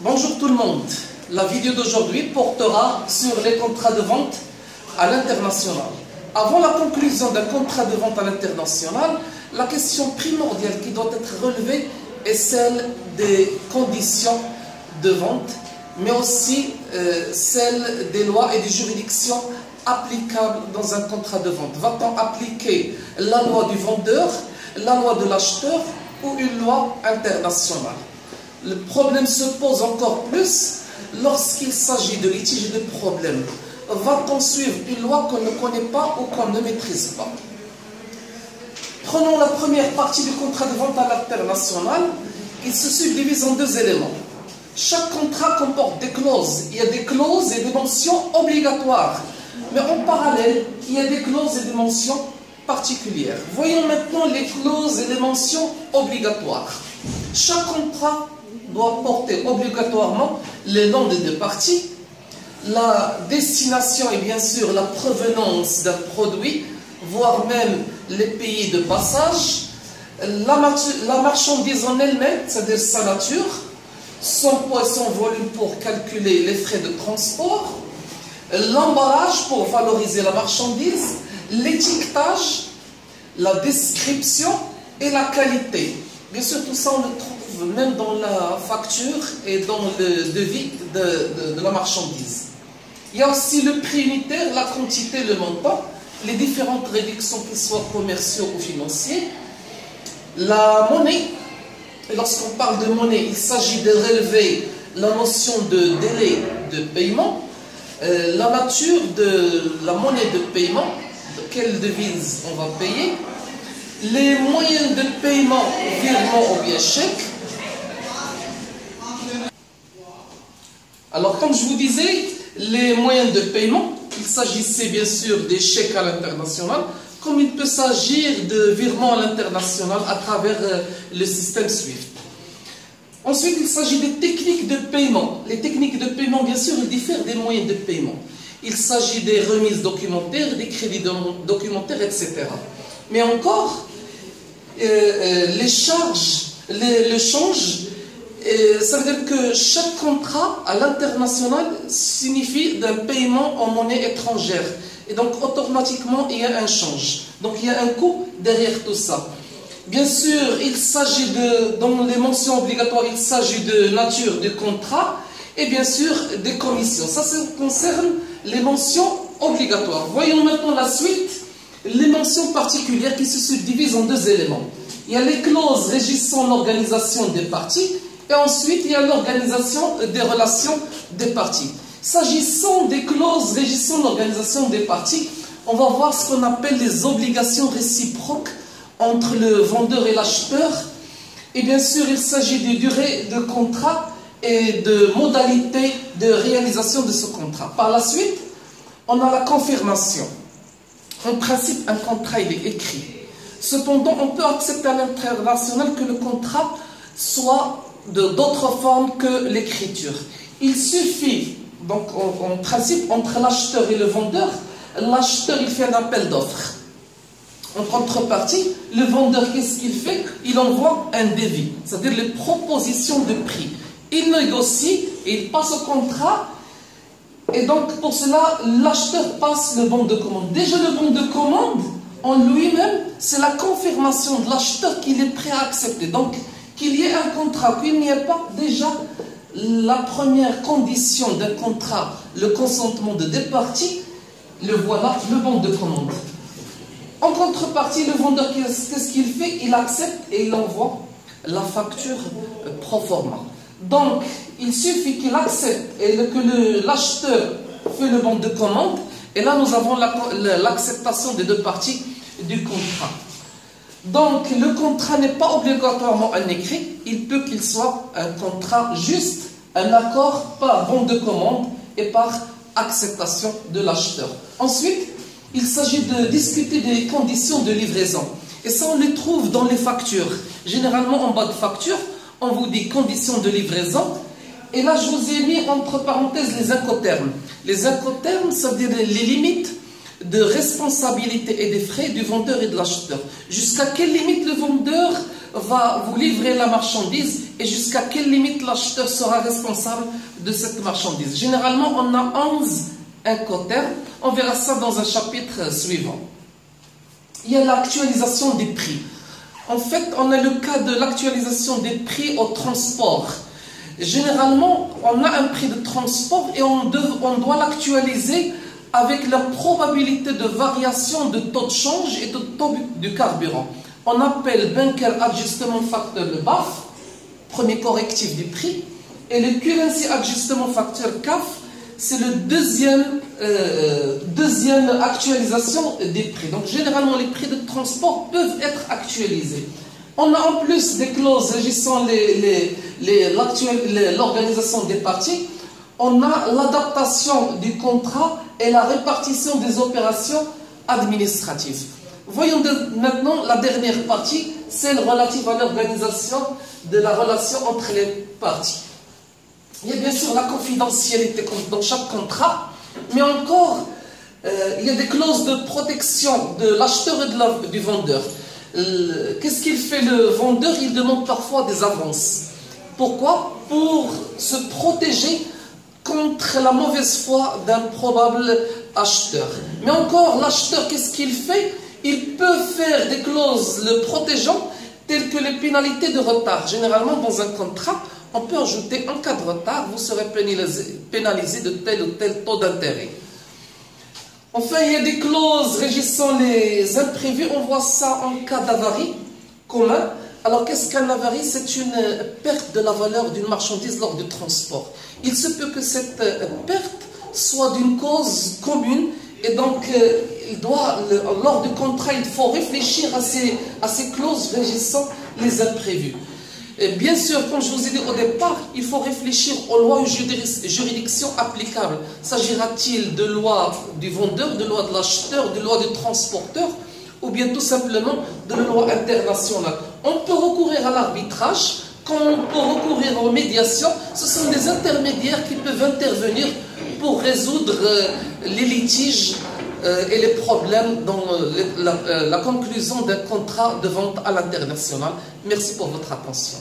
Bonjour tout le monde. La vidéo d'aujourd'hui portera sur les contrats de vente à l'international. Avant la conclusion d'un contrat de vente à l'international, la question primordiale qui doit être relevée est celle des conditions de vente, mais aussi celle des lois et des juridictions applicables dans un contrat de vente. Va-t-on appliquer la loi du vendeur, la loi de l'acheteur ou une loi internationale? Le problème se pose encore plus lorsqu'il s'agit de litiges et de problèmes. Va-t-on suivre une loi qu'on ne connaît pas ou qu'on ne maîtrise pas? Prenons la première partie du contrat de vente à l'international. Il se subdivise en deux éléments. Chaque contrat comporte des clauses. Il y a des clauses et des mentions obligatoires. Mais en parallèle, il y a des clauses et des mentions particulières. Voyons maintenant les clauses et les mentions obligatoires. Chaque contrat doit porter obligatoirement les noms des deux parties, la destination et bien sûr la provenance d'un produit, voire même les pays de passage, la marchandise en elle-même, c'est-à-dire sa nature, son poids et son volume pour calculer les frais de transport, l'emballage pour valoriser la marchandise, l'étiquetage, la description et la qualité. Bien sûr, tout ça on le trouve même dans la facture et dans le devis de la marchandise. Il y a aussi le prix unitaire, la quantité, le montant, les différentes réductions, qu'elles soient commerciaux ou financiers. La monnaie, et lorsqu'on parle de monnaie, il s'agit de relever la notion de délai de paiement, la nature de la monnaie de paiement, de quelle devise on va payer, les moyens de paiement, virement ou bien chèque. Alors, comme je vous disais, les moyens de paiement, il s'agissait bien sûr des chèques à l'international, comme il peut s'agir de virements à l'international à travers le système SWIFT. Ensuite, il s'agit des techniques de paiement. Les techniques de paiement, bien sûr, ils diffèrent des moyens de paiement. Il s'agit des remises documentaires, des crédits documentaires, etc. Mais encore, les charges, le change, ça veut dire que chaque contrat à l'international signifie d'un paiement en monnaie étrangère. Et donc, automatiquement, il y a un change. Donc, il y a un coût derrière tout ça. Bien sûr, il s'agit dans les mentions obligatoires, il s'agit de nature du contrat et bien sûr des commissions. Ça concerne les mentions obligatoires. Voyons maintenant la suite, les mentions particulières qui se subdivisent en deux éléments. Il y a les clauses régissant l'organisation des parties et ensuite il y a l'organisation des relations des parties. S'agissant des clauses régissant l'organisation des parties, on va voir ce qu'on appelle les obligations réciproques entre le vendeur et l'acheteur. Et bien sûr, il s'agit de durée de contrat et de modalités de réalisation de ce contrat. Par la suite, on a la confirmation. En principe, un contrat il est écrit. Cependant, on peut accepter à l'international que le contrat soit d'autres formes que l'écriture. Il suffit, donc en principe, entre l'acheteur et le vendeur, l'acheteur il fait un appel d'offres. En contrepartie, le vendeur, qu'est-ce qu'il fait? Il envoie un devis, c'est-à-dire les propositions de prix. Il négocie, il passe au contrat, et donc pour cela, l'acheteur passe le bon de commande. Déjà le bon de commande, en lui-même, c'est la confirmation de l'acheteur qu'il est prêt à accepter. Donc, qu'il y ait un contrat, qu'il n'y ait pas déjà la première condition d'un contrat, le consentement de deux parties, le voilà, le bon de commande. En contrepartie, le vendeur, qu'est-ce qu'il fait? Il accepte et il envoie la facture pro forma. Donc, il suffit qu'il accepte et que l'acheteur fait le bon de commande. Et là, nous avons l'acceptation des deux parties du contrat. Donc, le contrat n'est pas obligatoirement un écrit. Il peut qu'il soit un contrat juste, un accord par bon de commande et par acceptation de l'acheteur. Ensuite, il s'agit de discuter des conditions de livraison. Et ça, on les trouve dans les factures. Généralement, en bas de facture, on vous dit conditions de livraison. Et là, je vous ai mis entre parenthèses les incoterms. Les incoterms, ça veut dire les limites de responsabilité et des frais du vendeur et de l'acheteur. Jusqu'à quelle limite le vendeur va vous livrer la marchandise et jusqu'à quelle limite l'acheteur sera responsable de cette marchandise. Généralement, on a 11 incoterms. On verra ça dans un chapitre suivant. Il y a l'actualisation des prix. En fait, on a le cas de l'actualisation des prix au transport. Généralement, on a un prix de transport et on doit l'actualiser avec la probabilité de variation de taux de change et de taux du carburant. On appelle Bunker Adjustment Factor le BAF, premier correctif du prix, et le Currency Adjustment Factor CAF, c'est le deuxième actualisation des prix. Donc généralement les prix de transport peuvent être actualisés. On a en plus des clauses régissant l'organisation des parties. On a l'adaptation du contrat et la répartition des opérations administratives. Voyons maintenant la dernière partie, celle relative à l'organisation de la relation entre les parties. Il y a bien sûr la confidentialité dans chaque contrat, mais encore, il y a des clauses de protection de l'acheteur et du vendeur. Qu'est-ce qu'il fait le vendeur? Il demande parfois des avances. Pourquoi? Pour se protéger contre la mauvaise foi d'un probable acheteur. Mais encore, l'acheteur, qu'est-ce qu'il fait? Il peut faire des clauses le protégeant, telles que les pénalités de retard. Généralement, dans un contrat, on peut ajouter en cas de retard, vous serez pénalisé de tel ou tel taux d'intérêt. Enfin, il y a des clauses régissant les imprévus. On voit ça en cas d'avarie commun. Alors, qu'est-ce qu'un avarie? C'est une perte de la valeur d'une marchandise lors du transport. Il se peut que cette perte soit d'une cause commune et donc, lors du contrat, il faut réfléchir à ces clauses régissant les imprévus. Et bien sûr, comme je vous ai dit au départ, il faut réfléchir aux lois et juridictions applicables. S'agira-t-il de loi du vendeur, de loi de l'acheteur, de loi du transporteur, ou bien tout simplement de la loi internationale? On peut recourir à l'arbitrage, comme on peut recourir aux médiations. Ce sont des intermédiaires qui peuvent intervenir pour résoudre les litiges et les problèmes dans la conclusion d'un contrat de vente à l'international. Merci pour votre attention.